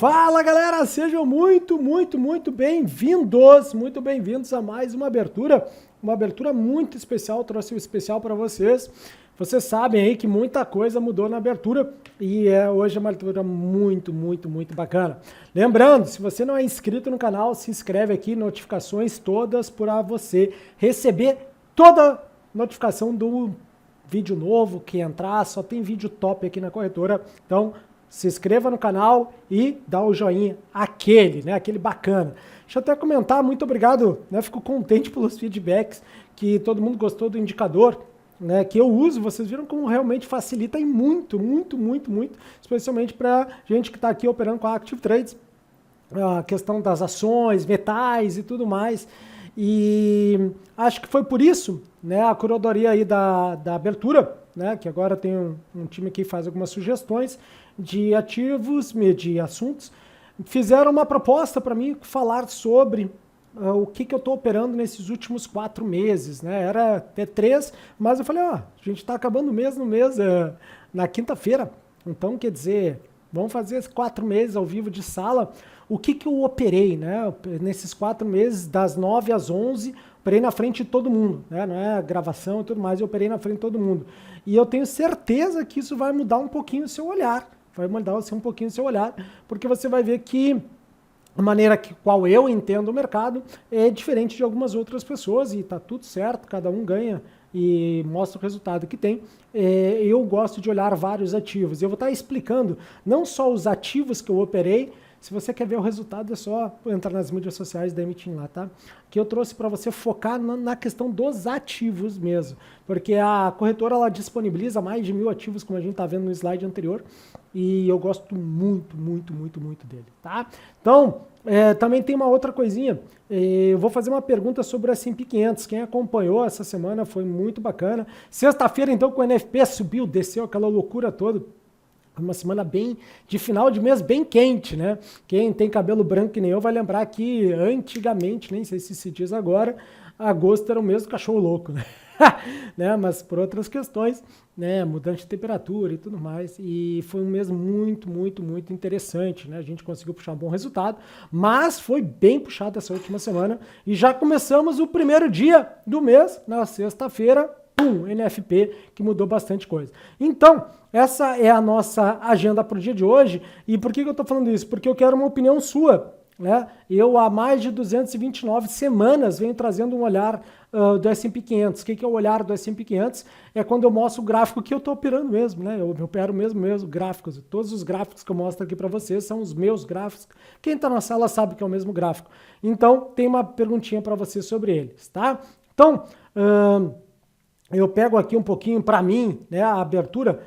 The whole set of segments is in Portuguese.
Fala galera, sejam muito bem-vindos a mais uma abertura muito especial, trouxe um especial para vocês. Vocês sabem aí que muita coisa mudou na abertura e hoje é uma abertura muito bacana. Lembrando, se você não é inscrito no canal, se inscreve aqui, notificações todas para você receber toda notificação do vídeo novo que entrar, só tem vídeo top aqui na corretora, então se inscreva no canal e dá o joinha, aquele bacana. Deixa eu até comentar, muito obrigado, né? Fico contente pelos feedbacks, que todo mundo gostou do indicador, né? Que eu uso, vocês viram como realmente facilita e muito, especialmente para gente que está aqui operando com a Active Trades, a questão das ações, metais e tudo mais. E acho que foi por isso, né, a curadoria aí da abertura, né, que agora tem um time que faz algumas sugestões de ativos, de assuntos, fizeram uma proposta para mim falar sobre o que eu estou operando nesses últimos 4 meses, né? Era até 3, mas eu falei, a gente está acabando o mês na quinta-feira, então quer dizer, vamos fazer 4 meses ao vivo de sala. O que eu operei, né? Nesses 4 meses, das 9 às 11, operei na frente de todo mundo, né? Não é gravação e tudo mais, eu operei na frente de todo mundo. E eu tenho certeza que isso vai mudar um pouquinho o seu olhar, porque você vai ver que a maneira qual eu entendo o mercado é diferente de algumas outras pessoas e tá tudo certo, cada um ganha e mostra o resultado que tem. Eu gosto de olhar vários ativos. Eu vou estar explicando não só os ativos que eu operei. Se você quer ver o resultado, é só entrar nas mídias sociais da Emitim lá, tá? Que eu trouxe para você focar na questão dos ativos mesmo. Porque a corretora, ela disponibiliza mais de 1000 ativos, como a gente está vendo no slide anterior. E eu gosto muito dele, tá? Então, também tem uma outra coisinha. Eu vou fazer uma pergunta sobre o S&P 500. Quem acompanhou essa semana foi muito bacana. Sexta-feira, então, com o NFP subiu, desceu aquela loucura toda. Uma semana de final de mês bem quente, né? Quem tem cabelo branco que nem eu vai lembrar que antigamente, nem sei se diz agora, agosto era o mês do cachorro louco, né? Né? Mas por outras questões, né? Mudança de temperatura e tudo mais. E foi um mês muito interessante, né? A gente conseguiu puxar um bom resultado, mas foi bem puxado essa última semana. E já começamos o primeiro dia do mês, na sexta-feira, NFP, que mudou bastante coisa. Então, essa é a nossa agenda para o dia de hoje. E por que eu estou falando isso? Porque eu quero uma opinião sua, né? Eu, há mais de 229 semanas, venho trazendo um olhar do S&P 500. O que é o olhar do S&P 500? É quando eu mostro o gráfico que eu estou operando mesmo, né? Eu opero mesmo gráficos. Todos os gráficos que eu mostro aqui para vocês são os meus gráficos. Quem está na sala sabe que é o mesmo gráfico. Então, tem uma perguntinha para vocês sobre eles, tá? Então, eu pego aqui um pouquinho para mim, né, a abertura,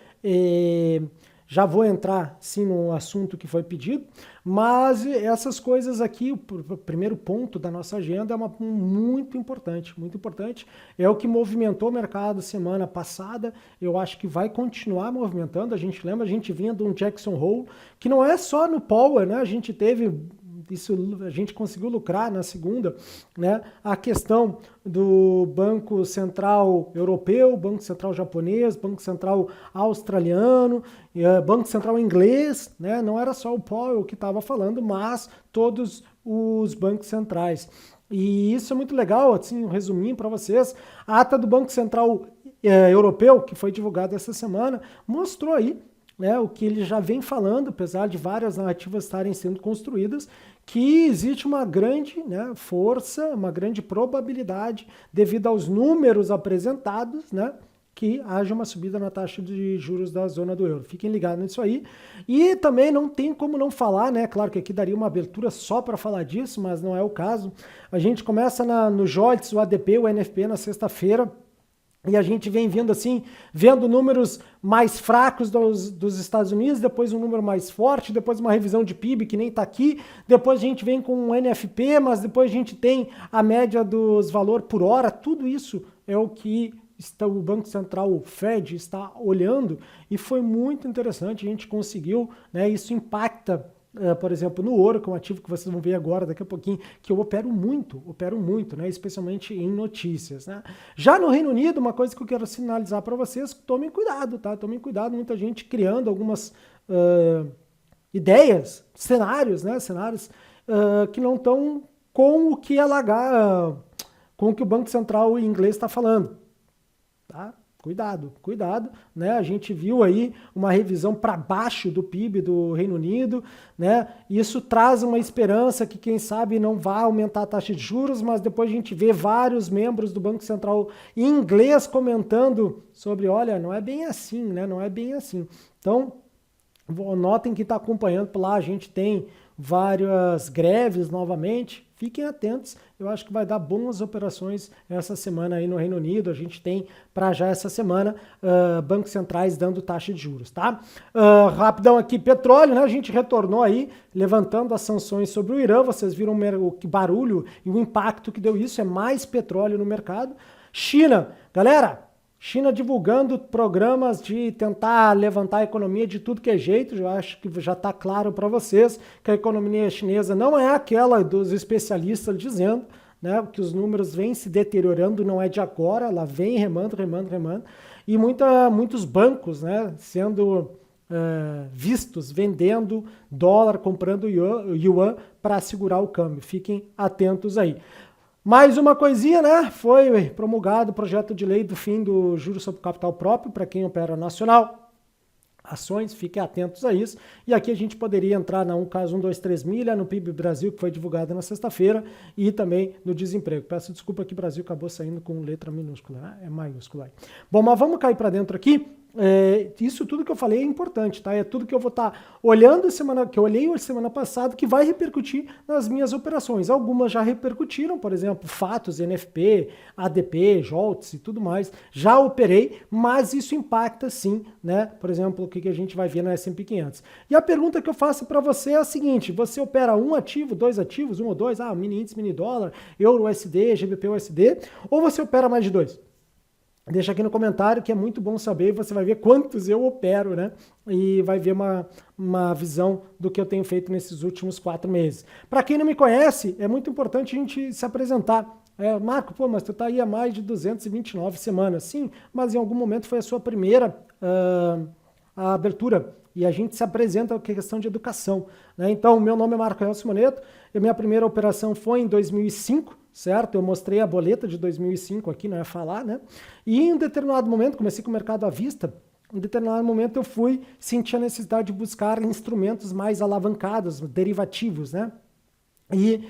já vou entrar sim no assunto que foi pedido, mas essas coisas aqui, o primeiro ponto da nossa agenda é muito importante, é o que movimentou o mercado semana passada, eu acho que vai continuar movimentando, a gente vinha de um Jackson Hole, que não é só no Power, né, a gente conseguiu lucrar na segunda, né? A questão do Banco Central Europeu, Banco Central Japonês, Banco Central Australiano, Banco Central Inglês, né? Não era só o Powell que estava falando, mas todos os bancos centrais. E isso é muito legal, assim, um resuminho para vocês. A ata do Banco Central Europeu, que foi divulgada essa semana, mostrou aí, né, o que ele já vem falando, apesar de várias narrativas estarem sendo construídas, que existe uma grande, né, força, uma grande probabilidade, devido aos números apresentados, né, que haja uma subida na taxa de juros da zona do euro. Fiquem ligados nisso aí. E também não tem como não falar, né? Claro que aqui daria uma abertura só para falar disso, mas não é o caso. A gente começa no JOLTS, o ADP, o NFP na sexta-feira. E a gente vem vindo assim, vendo números mais fracos dos Estados Unidos, depois um número mais forte, depois uma revisão de PIB que nem está aqui, depois a gente vem com um NFP, mas depois a gente tem a média dos valores por hora, tudo isso é o que o Banco Central, o Fed, está olhando e foi muito interessante, a gente conseguiu, né, isso impacta, por exemplo, no ouro, que é um ativo que vocês vão ver agora, daqui a pouquinho, que eu opero muito, né, especialmente em notícias, né. Já no Reino Unido, uma coisa que eu quero sinalizar para vocês, tomem cuidado, tá? Tomem cuidado, muita gente criando algumas ideias, cenários, né? Cenários que não estão com o que com o que o Banco Central inglês está falando. Tá? Cuidado, né? A gente viu aí uma revisão para baixo do PIB do Reino Unido, né? Isso traz uma esperança que, quem sabe, não vai aumentar a taxa de juros, mas depois a gente vê vários membros do Banco Central inglês comentando sobre, olha, não é bem assim, né? Não é bem assim. Então, notem que está acompanhando por lá, a gente tem várias greves novamente, fiquem atentos, eu acho que vai dar boas operações essa semana aí no Reino Unido, a gente tem para já essa semana bancos centrais dando taxa de juros, tá? Rapidão aqui, petróleo, né? A gente retornou aí, levantando as sanções sobre o Irã, vocês viram o barulho e o impacto que deu isso, é mais petróleo no mercado. China, galera, China divulgando programas de tentar levantar a economia de tudo que é jeito, eu acho que já está claro para vocês que a economia chinesa não é aquela dos especialistas dizendo, né, que os números vêm se deteriorando, não é de agora, ela vem remando, e muitos bancos, né, sendo vistos vendendo dólar, comprando yuan para segurar o câmbio. Fiquem atentos aí. Mais uma coisinha, né? Foi promulgado o projeto de lei do fim do juros sobre capital próprio para quem opera nacional. Ações, fiquem atentos a isso. E aqui a gente poderia entrar no caso 123 milha, no PIB Brasil, que foi divulgado na sexta-feira, e também no desemprego. Peço desculpa que o Brasil acabou saindo com letra minúscula, né? É maiúscula aí. Bom, mas vamos cair para dentro aqui. Isso tudo que eu falei é importante, tá? É tudo que eu vou estar olhando que eu olhei semana passada, que vai repercutir nas minhas operações. Algumas já repercutiram, por exemplo, Fatos, NFP, ADP, JOLTS e tudo mais. Já operei, mas isso impacta sim, né? Por exemplo, o que a gente vai ver no S&P 500. E a pergunta que eu faço para você é a seguinte: você opera um ativo, dois ativos, um ou dois, mini índice, mini dólar, euro USD, GBP USD, ou você opera mais de dois? Deixa aqui no comentário que é muito bom saber, você vai ver quantos eu opero, né? E vai ver uma visão do que eu tenho feito nesses últimos 4 meses. Para quem não me conhece, é muito importante a gente se apresentar. Marco, mas tu tá aí há mais de 229 semanas. Sim, mas em algum momento foi a sua primeira a abertura. E a gente se apresenta com a questão de educação, né? Então, meu nome é Marco Elcio Moneto, e minha primeira operação foi em 2005, certo? Eu mostrei a boleta de 2005 aqui, não é falar, né? E em um determinado momento, comecei com o mercado à vista, em determinado momento eu senti a necessidade de buscar instrumentos mais alavancados, derivativos, né? E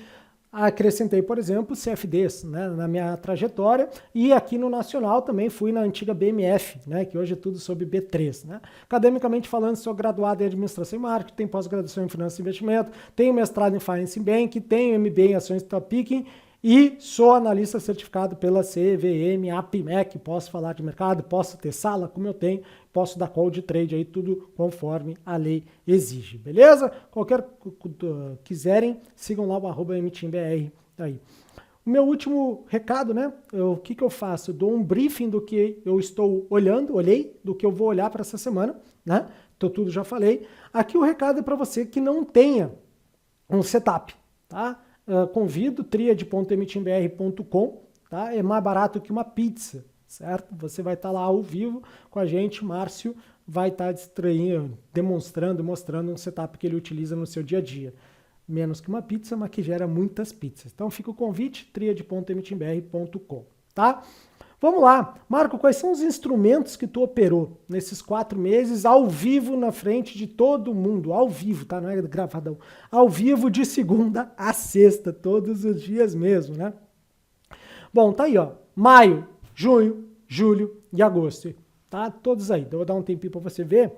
acrescentei, por exemplo, CFDs, né, na minha trajetória, e aqui no Nacional também fui na antiga BMF, né, que hoje é tudo sobre B3. Né. Academicamente falando, sou graduado em Administração e Marketing, tenho pós-graduação em Finanças e Investimento, tenho mestrado em Finance and Bank, tenho MBA em Ações Top Picking e sou analista certificado pela CVM, APMEC, posso falar de mercado, posso ter sala como eu tenho, posso dar call de trade aí, tudo conforme a lei exige, beleza? Qualquer quiserem, sigam lá o @mtimbr aí. O meu último recado, né? O que eu faço? Eu dou um briefing do que eu estou olhei, do que eu vou olhar para essa semana, né? Então tudo já falei. Aqui o recado é para você que não tenha um setup, tá? Convido, triad.mtimbr.com, tá? É mais barato que uma pizza, certo? Você vai estar lá ao vivo com a gente, Márcio vai estar mostrando um setup que ele utiliza no seu dia a dia. Menos que uma pizza, mas que gera muitas pizzas. Então fica o convite, triad.mtimbr.com, tá? Vamos lá. Marco, quais são os instrumentos que tu operou nesses 4 meses ao vivo na frente de todo mundo? Ao vivo, tá? Não é gravadão. Ao vivo de segunda a sexta, todos os dias mesmo, né? Bom, tá aí, ó. Maio, junho, julho e agosto. Tá? Todos aí. Então, eu vou dar um tempinho para você ver.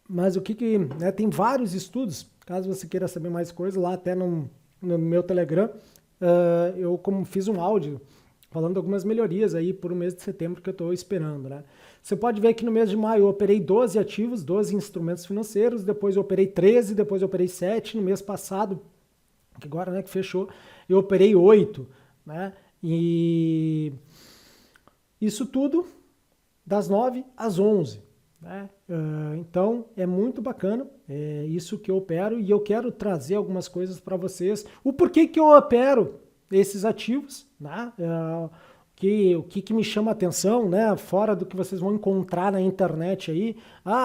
Mas né, tem vários estudos, caso você queira saber mais coisas, lá até no meu Telegram, eu como fiz um áudio falando algumas melhorias aí por o mês de setembro que eu estou esperando, né? Você pode ver que no mês de maio eu operei 12 ativos, 12 instrumentos financeiros, depois eu operei 13, depois eu operei 7, no mês passado, que agora, né, que fechou, eu operei 8, né? E isso tudo das 9 às 11, né? Então é muito bacana, é isso que eu opero, e eu quero trazer algumas coisas para vocês. O porquê que eu opero esses ativos, né? o que me chama a atenção, né, fora do que vocês vão encontrar na internet aí.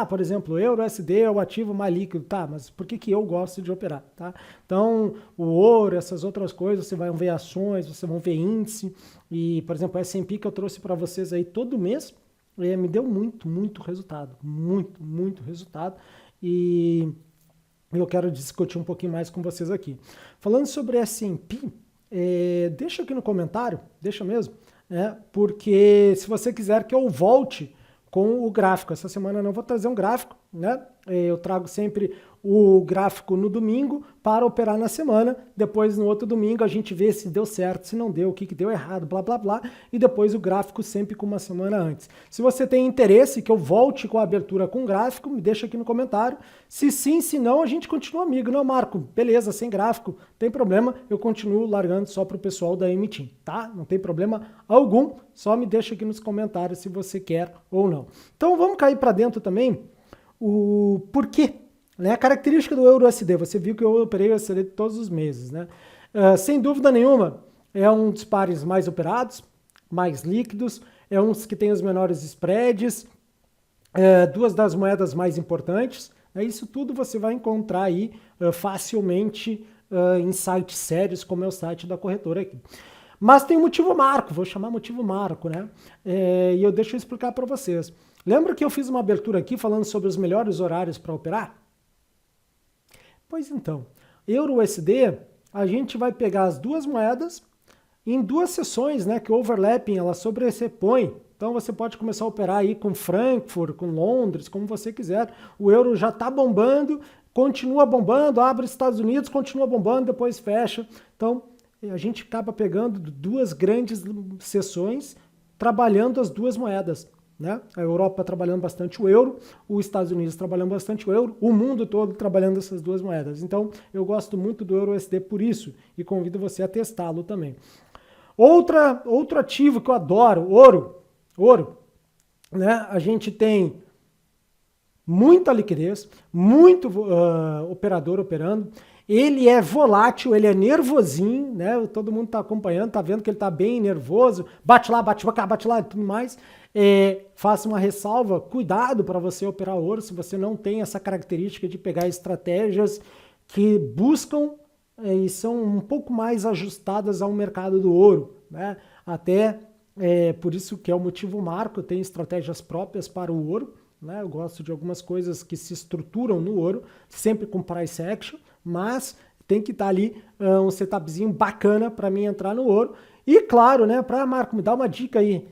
Por exemplo, o EURUSD é o ativo mais líquido, tá, mas por que eu gosto de operar, tá? Então, o ouro, essas outras coisas, você vai ver ações, você vão ver índice, e, por exemplo, o S&P que eu trouxe para vocês aí todo mês, me deu muito resultado, muito resultado, e eu quero discutir um pouquinho mais com vocês aqui. Falando sobre S&P, deixa aqui no comentário, deixa mesmo, porque se você quiser que eu volte com o gráfico, essa semana eu não vou trazer um gráfico, né? Eu trago sempre o gráfico no domingo para operar na semana, depois no outro domingo a gente vê se deu certo, se não deu, o que deu errado, blá blá blá, e depois o gráfico sempre com uma semana antes. Se você tem interesse que eu volte com a abertura com gráfico, me deixa aqui no comentário. Se sim, se não, a gente continua amigo, não, Marco? Beleza, sem gráfico, tem problema, eu continuo largando só para o pessoal da MTIM, tá? Não tem problema algum, só me deixa aqui nos comentários se você quer ou não. Então vamos cair para dentro também o porquê. A característica do EURUSD, você viu que eu operei o USD todos os meses, né? Sem dúvida nenhuma, é um dos pares mais operados, mais líquidos, é um dos que tem os menores spreads, duas das moedas mais importantes. Isso tudo você vai encontrar aí facilmente em sites sérios, como é o site da corretora aqui. Mas tem um motivo marco, vou chamar motivo marco, né? E deixa eu explicar para vocês. Lembra que eu fiz uma abertura aqui falando sobre os melhores horários para operar? Pois então, EURUSD, a gente vai pegar as duas moedas em duas sessões, né, que o overlapping, ela sobressepõe. Então você pode começar a operar aí com Frankfurt, com Londres, como você quiser. O euro já está bombando, continua bombando, abre os Estados Unidos, continua bombando, depois fecha. Então a gente acaba pegando duas grandes sessões, trabalhando as duas moedas. Né? A Europa trabalhando bastante o euro, os Estados Unidos trabalhando bastante o euro, o mundo todo trabalhando essas duas moedas. Então, eu gosto muito do EURUSD por isso e convido você a testá-lo também. Outro ativo que eu adoro, ouro, né? A gente tem muita liquidez, muito operador operando. Ele é volátil, ele é nervosinho, né? Todo mundo está acompanhando, está vendo que ele está bem nervoso, bate lá e tudo mais. Faça uma ressalva, cuidado para você operar ouro, se você não tem essa característica de pegar estratégias que buscam e são um pouco mais ajustadas ao mercado do ouro, né? Até por isso que é o motivo marco, tem estratégias próprias para o ouro, né? Eu gosto de algumas coisas que se estruturam no ouro, sempre com price action, mas tem que estar ali um setupzinho bacana para mim entrar no ouro. E claro, né, para Marco, me dá uma dica aí.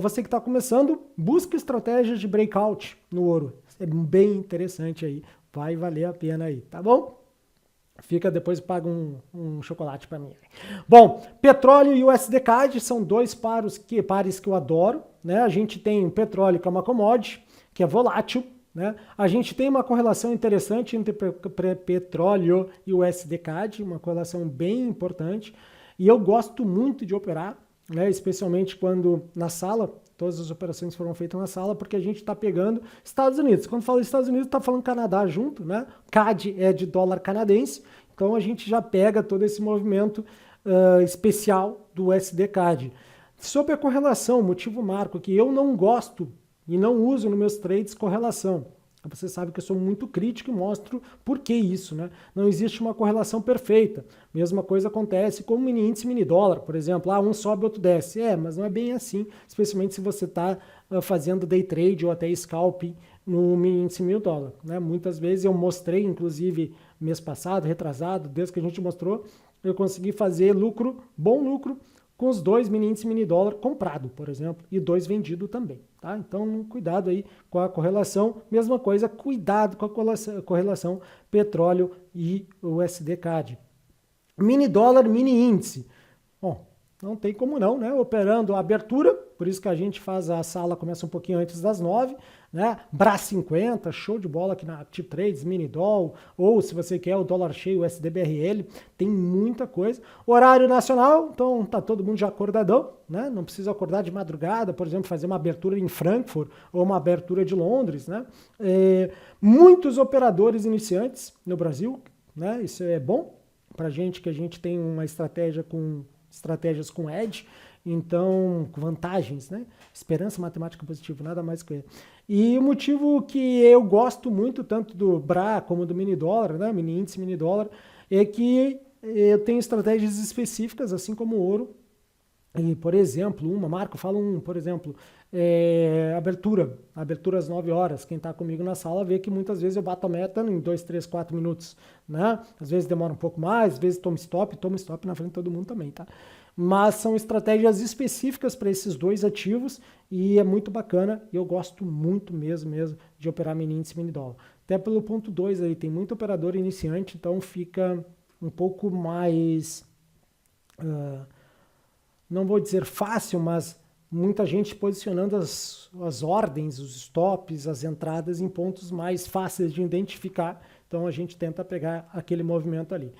Você que está começando, busque estratégias de breakout no ouro. É bem interessante aí, vai valer a pena aí, tá bom? Fica depois, paga um chocolate para mim. Bom, petróleo e o USD CAD são dois pares que eu adoro, né? A gente tem o petróleo, que é uma commodity, que é volátil, né? A gente tem uma correlação interessante entre petróleo e o USD CAD, uma correlação bem importante, e eu gosto muito de operar, né? Especialmente quando na sala, todas as operações foram feitas na sala, porque a gente está pegando Estados Unidos. Quando fala Estados Unidos, está falando Canadá junto, né? CAD é de dólar canadense, então a gente já pega todo esse movimento especial do USD CAD. Sobre a correlação, motivo marco, que eu não gosto e não uso nos meus trades correlação. Você sabe que eu sou muito crítico e mostro por que isso, né? Não existe uma correlação perfeita. Mesma coisa acontece com o mini índice, mini dólar, por exemplo. Um sobe, outro desce. Mas não é bem assim, especialmente se você está fazendo day trade ou até scalping no mini índice, mini dólar, né? Muitas vezes eu mostrei, inclusive mês passado, retrasado, desde que a gente mostrou, eu consegui fazer bom lucro, com os dois mini índice, mini dólar comprado, por exemplo, e dois vendido também, tá? Então, cuidado aí com a correlação. Mesma coisa, cuidado com a correlação petróleo e o USD CAD. Mini dólar, mini índice. Bom, não tem como não, né? Operando a abertura, por isso que a gente faz a sala, começa um pouquinho antes das 9, né? BRA 50, show de bola aqui na Active Trades, mini doll, ou se você quer o dólar cheio, o SDBRL, tem muita coisa. Horário nacional, então tá todo mundo já acordadão, né? Não precisa acordar de madrugada, por exemplo, fazer uma abertura em Frankfurt ou uma abertura de Londres, né? Muitos operadores iniciantes no Brasil, né? Isso é bom pra gente, que a gente tem uma estratégias com edge, Então, vantagens, né? Esperança matemática positiva, nada mais que isso. E o motivo que eu gosto muito, tanto do BRA como do mini dólar, né? Mini índice, mini dólar, é que eu tenho estratégias específicas, assim como o ouro. E, por exemplo, Marco, fala por exemplo, abertura às 9 horas. Quem está comigo na sala vê que muitas vezes eu bato a meta em 2, 3, 4 minutos, né? Às vezes demora um pouco mais, às vezes tomo stop na frente de todo mundo também, tá? Mas são estratégias específicas para esses dois ativos e é muito bacana e eu gosto muito mesmo de operar mini índice e mini dólar. Até pelo ponto 2 aí, tem muito operador iniciante, então fica um pouco mais... não vou dizer fácil, mas muita gente posicionando as ordens, os stops, as entradas em pontos mais fáceis de identificar. Então a gente tenta pegar aquele movimento ali.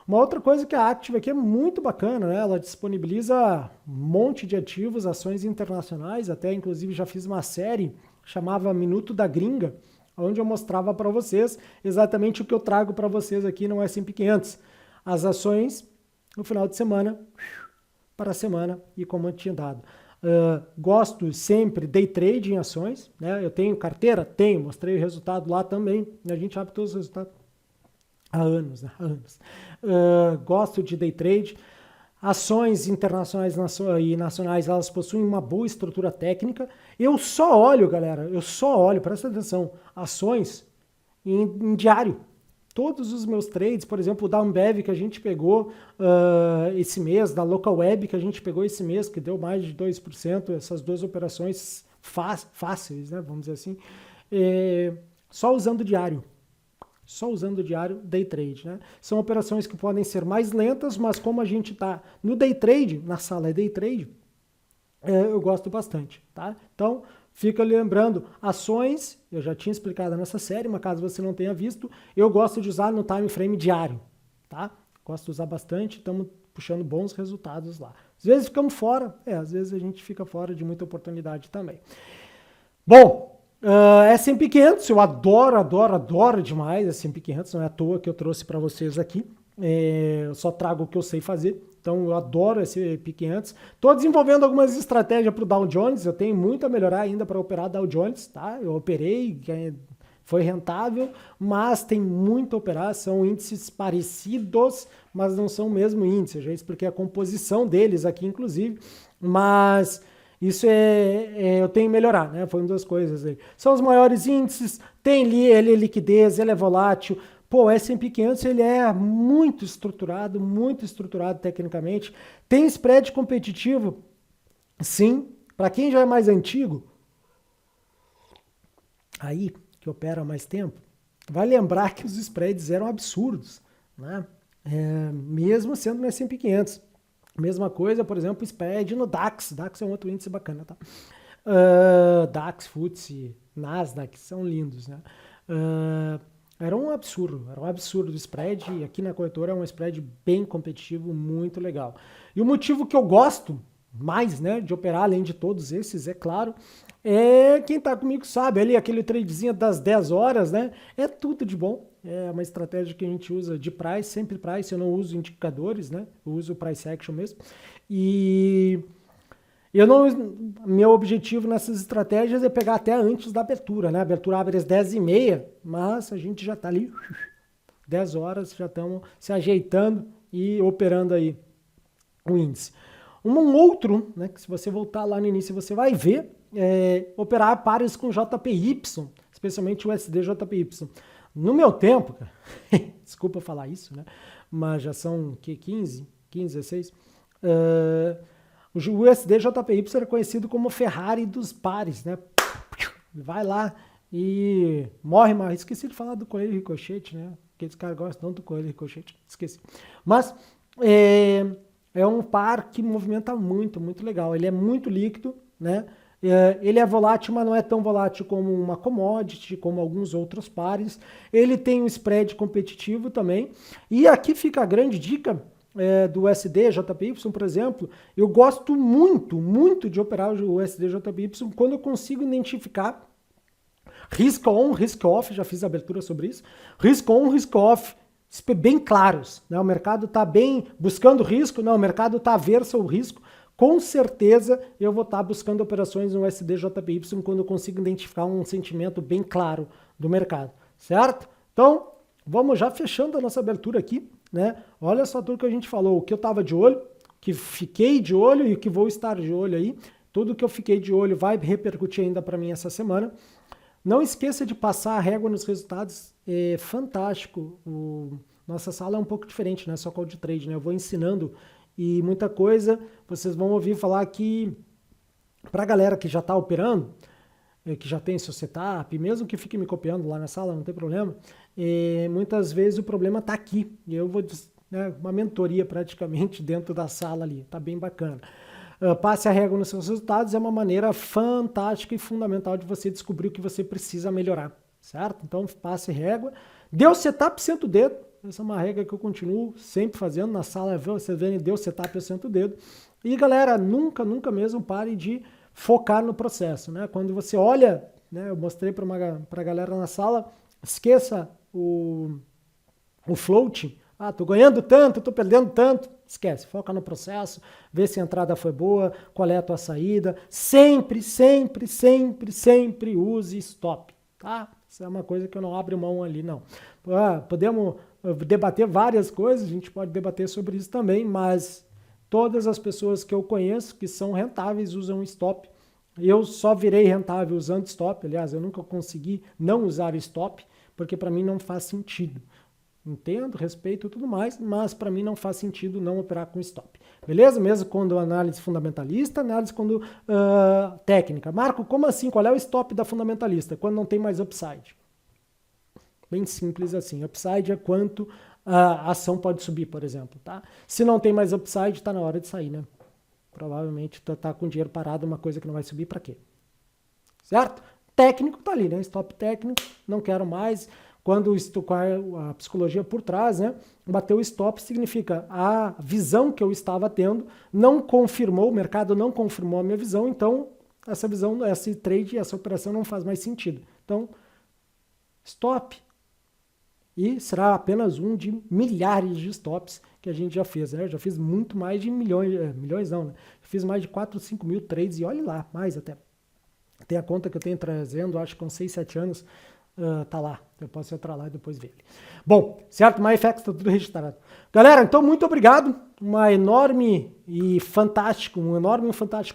Uma outra coisa que a Active aqui é muito bacana, né? Ela disponibiliza um monte de ativos, ações internacionais, até inclusive já fiz uma série, chamava Minuto da Gringa, onde eu mostrava para vocês exatamente o que eu trago para vocês aqui no S&P 500. As ações no final de semana, para a semana e como eu tinha dado. Gosto sempre day trade em ações, né? Eu tenho carteira? Tenho, mostrei o resultado lá também. A gente sabe todos os resultados há anos, né? Há anos. Gosto de day trade. Ações internacionais e nacionais, elas possuem uma boa estrutura técnica. Eu só olho, galera, presta atenção, ações em diário. Todos os meus trades, por exemplo, da Ambev que a gente pegou esse mês, da Local Web que a gente pegou esse mês, que deu mais de 2%, essas duas operações fáceis, né, vamos dizer assim, só usando diário. Só usando o diário day trade, né? São operações que podem ser mais lentas, mas como a gente está no day trade, na sala é day trade, eu gosto bastante, tá? Então, fica lembrando, ações, eu já tinha explicado nessa série, mas caso você não tenha visto, eu gosto de usar no time frame diário, tá? Gosto de usar bastante, estamos puxando bons resultados lá. Às vezes ficamos fora, às vezes a gente fica fora de muita oportunidade também. Bom, S&P 500, eu adoro demais S&P 500, não é à toa que eu trouxe para vocês aqui, eu só trago o que eu sei fazer, então eu adoro S&P 500. Estou desenvolvendo algumas estratégias para o Dow Jones, eu tenho muito a melhorar ainda para operar Dow Jones, tá? Eu operei, foi rentável, mas tem muito a operar, são índices parecidos, mas não são o mesmo índice, eu já expliquei a composição deles aqui inclusive, mas... Isso eu tenho que melhorar, né? Foi uma das coisas aí. São os maiores índices, ele é liquidez, ele é volátil. Pô, o S&P 500 ele é muito estruturado tecnicamente. Tem spread competitivo? Sim. Para quem já é mais antigo, aí que opera há mais tempo, vai lembrar que os spreads eram absurdos, né? Mesmo sendo no S&P 500. Mesma coisa, por exemplo, spread no DAX. DAX é um outro índice bacana, tá? DAX, FTSE, Nasdaq, são lindos, né? Era um absurdo o spread, e aqui na corretora é um spread bem competitivo, muito legal. E o motivo que eu gosto mais, né, de operar, além de todos esses, é claro, quem tá comigo sabe, ali aquele tradezinho das 10 horas, né, é tudo de bom. É uma estratégia que a gente usa de price, sempre price, eu não uso indicadores, né? Eu uso o price action mesmo. E meu objetivo nessas estratégias é pegar até antes da abertura, né? A abertura abre às 10h30, mas a gente já está ali 10 horas, já estamos se ajeitando e operando aí o índice. Um outro, né, que se você voltar lá no início você vai ver, operar pares com JPY, especialmente o USD JPY. No meu tempo, cara, desculpa falar isso, né? Mas já são 15, 16. O USD JPY era conhecido como Ferrari dos pares, né? Vai lá e morre, mas esqueci de falar do coelho ricochete, né? Aqueles caras gostam tanto do coelho ricochete, esqueci. Mas é um par que movimenta muito, muito legal. Ele é muito líquido, né? Ele é volátil, mas não é tão volátil como uma commodity, como alguns outros pares. Ele tem um spread competitivo também. E aqui fica a grande dica do USD JPY, por exemplo. Eu gosto muito de operar o USD JPY quando eu consigo identificar risk on, risk off, já fiz a abertura sobre isso. Risk on, risk off, bem claros, né? O mercado está bem buscando risco, não, o mercado está averso ao risco. com certeza eu vou estar buscando operações no USD JPY quando eu consigo identificar um sentimento bem claro do mercado, certo? Então, vamos já fechando a nossa abertura aqui, né? Olha só tudo que a gente falou, o que eu estava de olho, que fiquei de olho e o que vou estar de olho aí. Tudo que eu fiquei de olho vai repercutir ainda para mim essa semana. Não esqueça de passar a régua nos resultados, é fantástico. Nossa sala é um pouco diferente, não é só call de trade, né? Eu vou ensinando e muita coisa, vocês vão ouvir falar que para a galera que já está operando, que já tem seu setup, mesmo que fique me copiando lá na sala, não tem problema, muitas vezes o problema está aqui. E eu vou, né, uma mentoria praticamente dentro da sala ali, tá bem bacana. Passe a régua nos seus resultados é uma maneira fantástica e fundamental de você descobrir o que você precisa melhorar, certo? Então passe régua, deu setup, senta o dedo. Essa é uma regra que eu continuo sempre fazendo na sala, você vê, deu setup, eu sento o dedo. E galera, nunca mesmo pare de focar no processo, né? Quando você olha, né, eu mostrei para a galera na sala, esqueça o float. Ah, tô ganhando tanto, tô perdendo tanto. Esquece, foca no processo, vê se a entrada foi boa, qual é a tua saída. Sempre use stop, tá? Isso é uma coisa que eu não abro mão ali, não. Podemos debater várias coisas, a gente pode debater sobre isso também, mas todas as pessoas que eu conheço que são rentáveis usam stop. Eu só virei rentável usando stop, aliás, eu nunca consegui não usar stop, porque para mim não faz sentido. Entendo, respeito e tudo mais, mas para mim não faz sentido não operar com stop. Beleza? Mesmo quando análise fundamentalista, análise quando técnica. Marco, como assim? Qual é o stop da fundamentalista? Quando não tem mais upside. Bem simples assim. Upside é quanto a ação pode subir, por exemplo. Tá? Se não tem mais upside, está na hora de sair, né? Provavelmente tá com dinheiro parado, uma coisa que não vai subir, para quê? Certo? Técnico tá ali, né? Stop técnico, não quero mais. Quando a psicologia por trás, né? Bateu o stop significa a visão que eu estava tendo não confirmou, o mercado não confirmou a minha visão, então essa visão, esse trade, essa operação não faz mais sentido. Então, stop. E será apenas um de milhares de stops que a gente já fez. Né? Eu já fiz muito mais de milhões não, né? Eu fiz mais de 4, 5 mil trades e olhe lá, mais até. Tem a conta que eu tenho trazendo, acho que com 6, 7 anos, tá lá. Eu posso entrar lá e depois ver ele. Bom, certo? MyFX tá tudo registrado. Galera, então muito obrigado. Um enorme e fantástico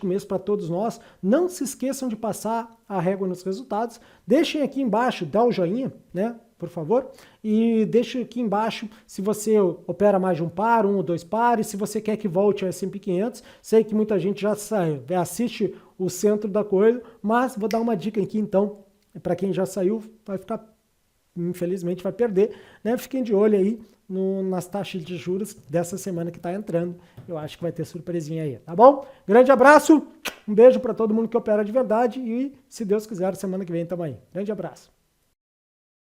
mês para todos nós. Não se esqueçam de passar a régua nos resultados. Deixem aqui embaixo, dá o joinha, né? Por favor. E deixe aqui embaixo se você opera mais de um par, um ou dois pares, se você quer que volte ao S&P 500. Sei que muita gente já saiu, assiste o centro da coisa, mas vou dar uma dica aqui então, para quem já saiu, vai ficar, infelizmente vai perder, né? Fiquem de olho aí nas taxas de juros dessa semana que está entrando. Eu acho que vai ter surpresinha aí, tá bom? Grande abraço, um beijo para todo mundo que opera de verdade e, se Deus quiser, semana que vem tamo aí. Grande abraço.